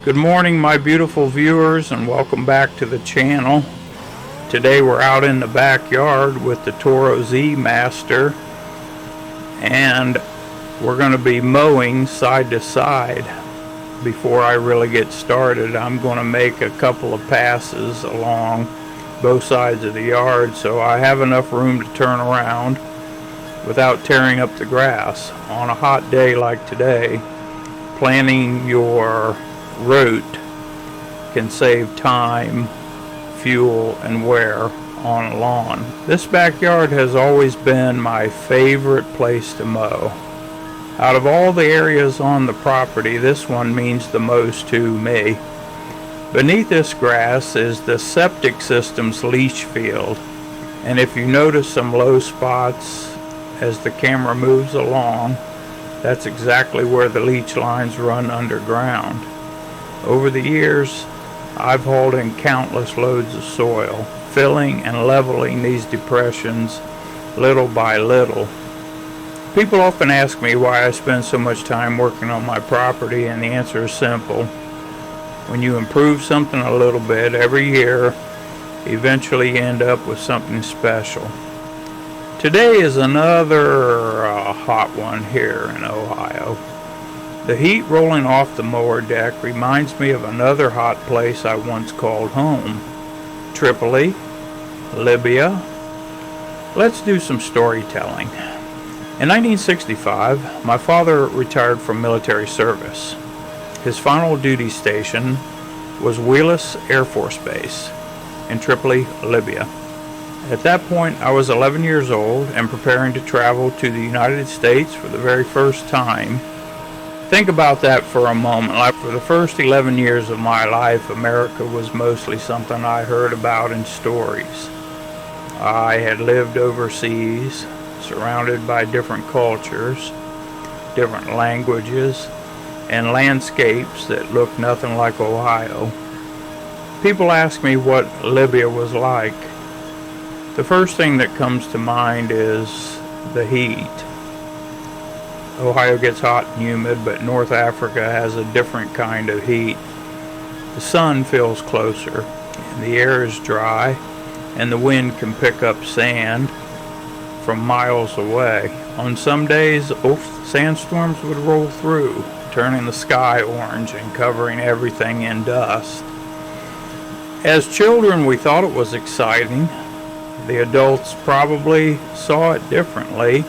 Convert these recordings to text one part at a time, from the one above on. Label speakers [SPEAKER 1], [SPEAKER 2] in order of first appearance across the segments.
[SPEAKER 1] Good morning, my beautiful viewers, and welcome back to the channel. Today we're out in the backyard with the Toro Z Master, and we're going to be mowing side to side. Before I really get started, I'm going to make a couple of passes along both sides of the yard so I have enough room to turn around without tearing up the grass. On a hot day like today, planning your route can save time, fuel, and wear on a lawn. This backyard has always been my favorite place to mow. Out of all the areas on the property, this one means the most to me. Beneath this grass is the septic system's leach field, and if you notice some low spots as the camera moves along, that's exactly where the leach lines run underground. Over the years, I've hauled in countless loads of soil, filling and leveling these depressions little by little. People often ask me why I spend so much time working on my property, and the answer is simple. When you improve something a little bit every year, eventually you end up with something special. Today is another hot one here in Ohio. The heat rolling off the mower deck reminds me of another hot place I once called home, Tripoli, Libya. Let's do some storytelling. In 1965, my father retired from military service. His final duty station was Wheelus Air Force Base in Tripoli, Libya. At that point, I was 11 years old and preparing to travel to the United States for the very first time. Think about that for a moment. Like, for the first 11 years of my life, America was mostly something I heard about in stories. I had lived overseas, surrounded by different cultures, different languages, and landscapes that looked nothing like Ohio. People ask me what Libya was like. The first thing that comes to mind is the heat. Ohio gets hot and humid, but North Africa has a different kind of heat. The sun feels closer, and the air is dry, and the wind can pick up sand from miles away. On some days, sandstorms would roll through, turning the sky orange and covering everything in dust. As children, we thought it was exciting. The adults probably saw it differently.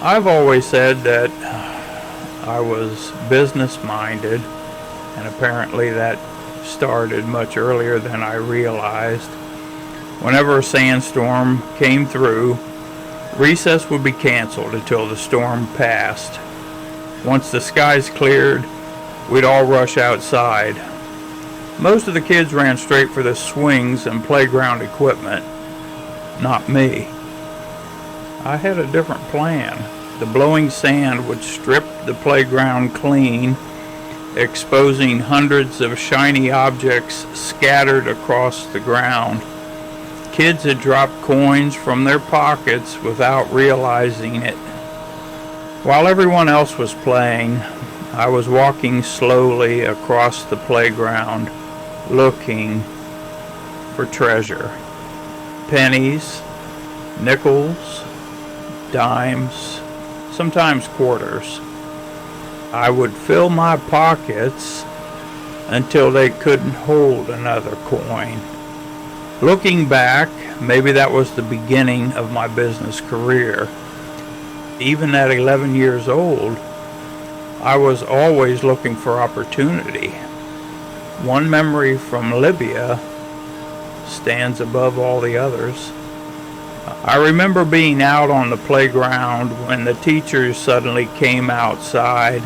[SPEAKER 1] I've always said that I was business-minded, and apparently that started much earlier than I realized. Whenever a sandstorm came through, recess would be canceled until the storm passed. Once the skies cleared, we'd all rush outside. Most of the kids ran straight for the swings and playground equipment. Not me. I had a different plan. The blowing sand would strip the playground clean, exposing hundreds of shiny objects scattered across the ground. Kids had dropped coins from their pockets without realizing it. While everyone else was playing, I was walking slowly across the playground, looking for treasure. Pennies, nickels, dimes, sometimes quarters. I would fill my pockets until they couldn't hold another coin. Looking back, maybe that was the beginning of my business career. Even at 11 years old, I was always looking for opportunity. One memory from Libya stands above all the others. I remember being out on the playground when the teachers suddenly came outside.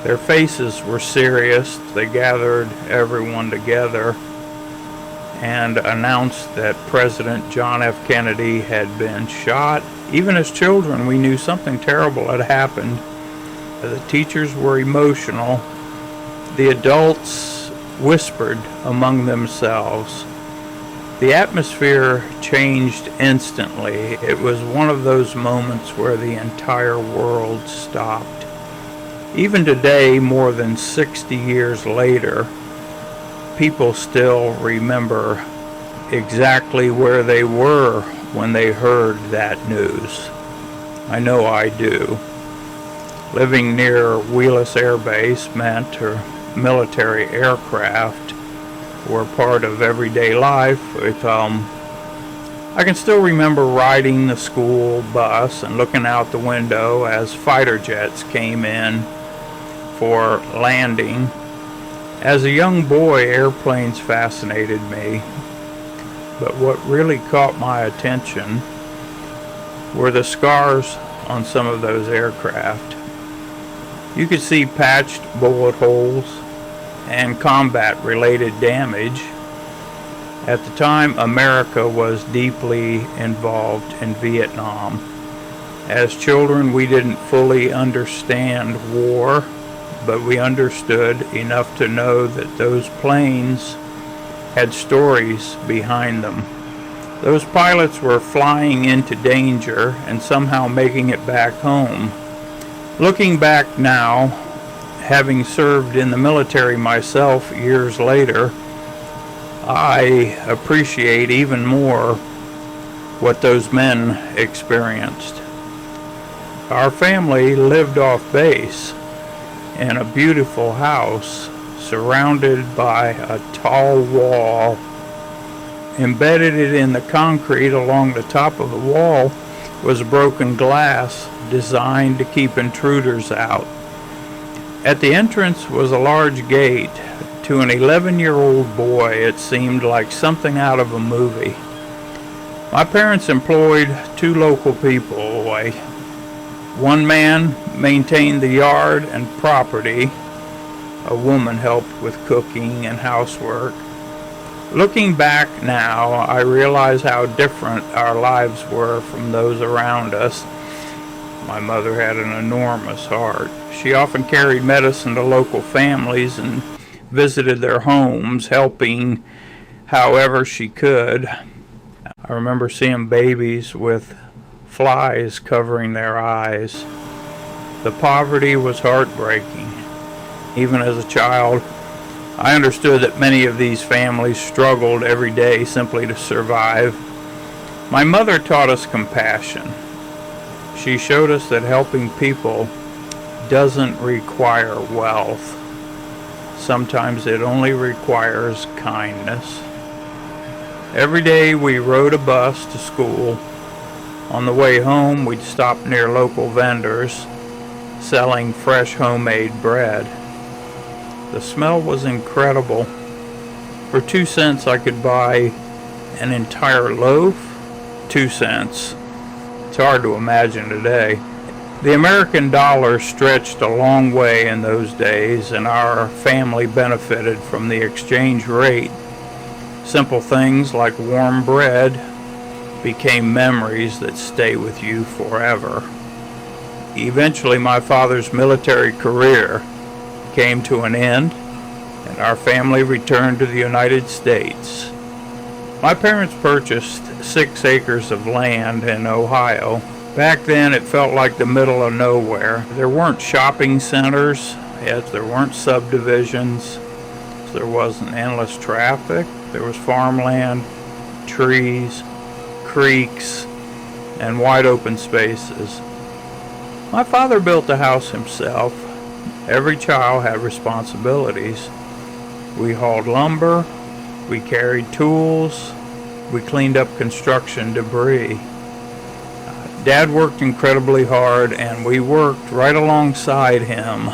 [SPEAKER 1] Their faces were serious. They gathered everyone together and announced that President John F. Kennedy had been shot. Even as children, we knew something terrible had happened. The teachers were emotional. The adults whispered among themselves. The atmosphere changed instantly. It was one of those moments where the entire world stopped. Even today, more than 60 years later, people still remember exactly where they were when they heard that news. I know I do. Living near Wheelus Air Base meant military aircraft were part of everyday life. I can still remember riding the school bus and looking out the window as fighter jets came in for landing. As a young boy, airplanes fascinated me, but what really caught my attention were the scars on some of those aircraft. You could see patched bullet holes and combat-related damage. At the time, America was deeply involved in Vietnam. As children, we didn't fully understand war, but we understood enough to know that those planes had stories behind them. Those pilots were flying into danger and somehow making it back home. Looking back now, having served in the military myself years later, I appreciate even more what those men experienced. Our family lived off base in a beautiful house surrounded by a tall wall. Embedded in the concrete along the top of the wall was broken glass designed to keep intruders out. At the entrance was a large gate. To an 11-year-old boy, it seemed like something out of a movie. My parents employed 2 local people. One man maintained the yard and property. A woman helped with cooking and housework. Looking back now, I realize how different our lives were from those around us. My mother had an enormous heart. She often carried medicine to local families and visited their homes, helping however she could. I remember seeing babies with flies covering their eyes. The poverty was heartbreaking. Even as a child, I understood that many of these families struggled every day simply to survive. My mother taught us compassion. She showed us that helping people doesn't require wealth. Sometimes it only requires kindness. Every day we rode a bus to school. On the way home, we'd stop near local vendors selling fresh homemade bread. The smell was incredible. For 2 cents, I could buy an entire loaf. 2 cents. It's hard to imagine today. The American dollar stretched a long way in those days, and our family benefited from the exchange rate. Simple things like warm bread became memories that stay with you forever. Eventually, my father's military career came to an end, and our family returned to the United States. My parents purchased 6 acres of land in Ohio. Back then, it felt like the middle of nowhere. There weren't shopping centers, yet there weren't subdivisions. There wasn't endless traffic. There was farmland, trees, creeks, and wide open spaces. My father built the house himself. Every child had responsibilities. We hauled lumber, we carried tools, we cleaned up construction debris. Dad worked incredibly hard, and we worked right alongside him.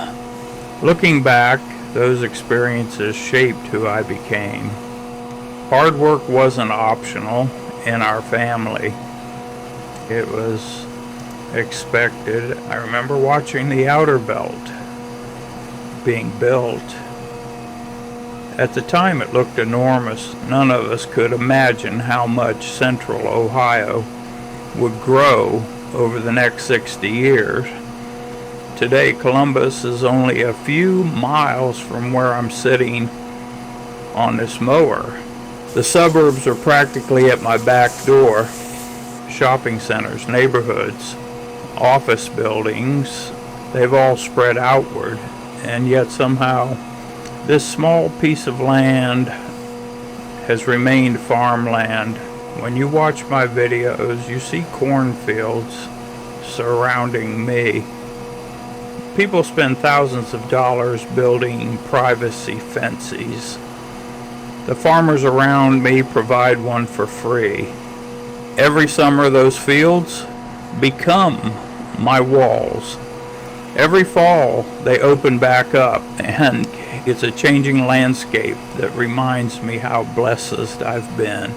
[SPEAKER 1] Looking back, those experiences shaped who I became. Hard work wasn't optional in our family. It was expected. I remember watching the outer belt being built. At the time, it looked enormous. None of us could imagine how much central Ohio would grow over the next 60 years. Today, Columbus is only a few miles from where I'm sitting on this mower. The suburbs are practically at my back door. Shopping centers, neighborhoods, office buildings, They've all spread outward, and yet somehow this small piece of land has remained farmland. When you watch my videos, you see cornfields surrounding me. People spend thousands of dollars building privacy fences. The farmers around me provide one for free. Every summer those fields become my walls. Every fall they open back up, and it's a changing landscape that reminds me how blessed I've been.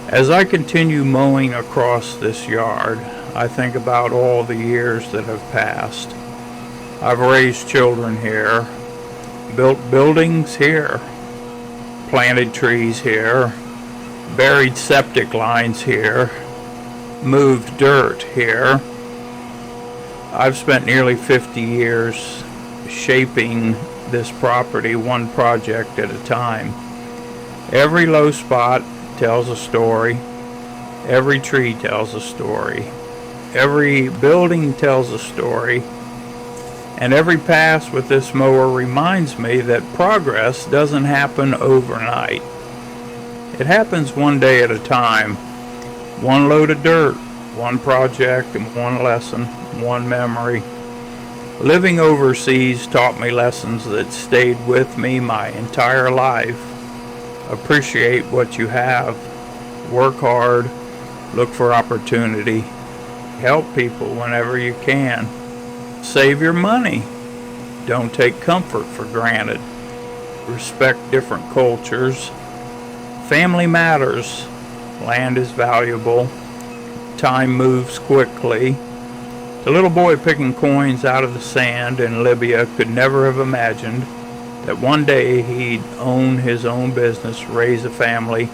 [SPEAKER 1] As I continue mowing across this yard, I think about all the years that have passed. I've raised children here, built buildings here, planted trees here, buried septic lines here, moved dirt here. I've spent nearly 50 years shaping this property one project at a time. Every low spot tells a story. Every tree tells a story. Every building tells a story. And every pass with this mower reminds me that progress doesn't happen overnight. It happens one day at a time. One load of dirt, one project, and one lesson, one memory. Living overseas taught me lessons that stayed with me my entire life. Appreciate what you have. Work hard. Look for opportunity. Help people whenever you can. Save your money. Don't take comfort for granted. Respect different cultures. Family matters. Land is valuable. Time moves quickly. The little boy picking coins out of the sand in Libya could never have imagined that one day he'd own his own business, raise a family,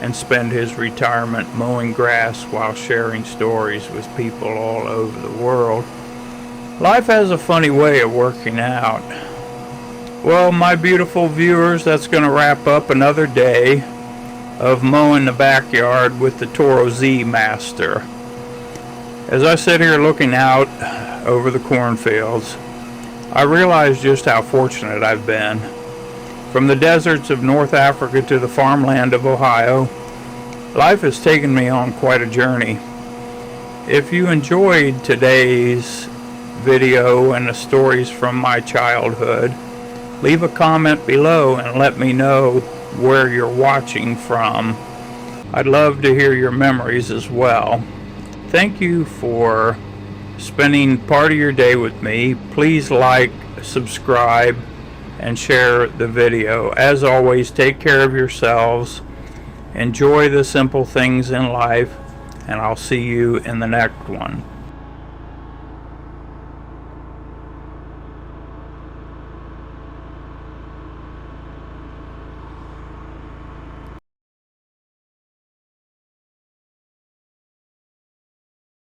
[SPEAKER 1] and spend his retirement mowing grass while sharing stories with people all over the world. Life has a funny way of working out. Well, my beautiful viewers, that's going to wrap up another day of mowing the backyard with the Toro Z Master. As I sit here looking out over the cornfields, I realize just how fortunate I've been. From the deserts of North Africa to the farmland of Ohio, life has taken me on quite a journey. If you enjoyed today's video and the stories from my childhood, leave a comment below and let me know where you're watching from. I'd love to hear your memories as well. Thank you for spending part of your day with me. Please like, subscribe, and share the video. As always, take care of yourselves. Enjoy the simple things in life, and I'll see you in the next one.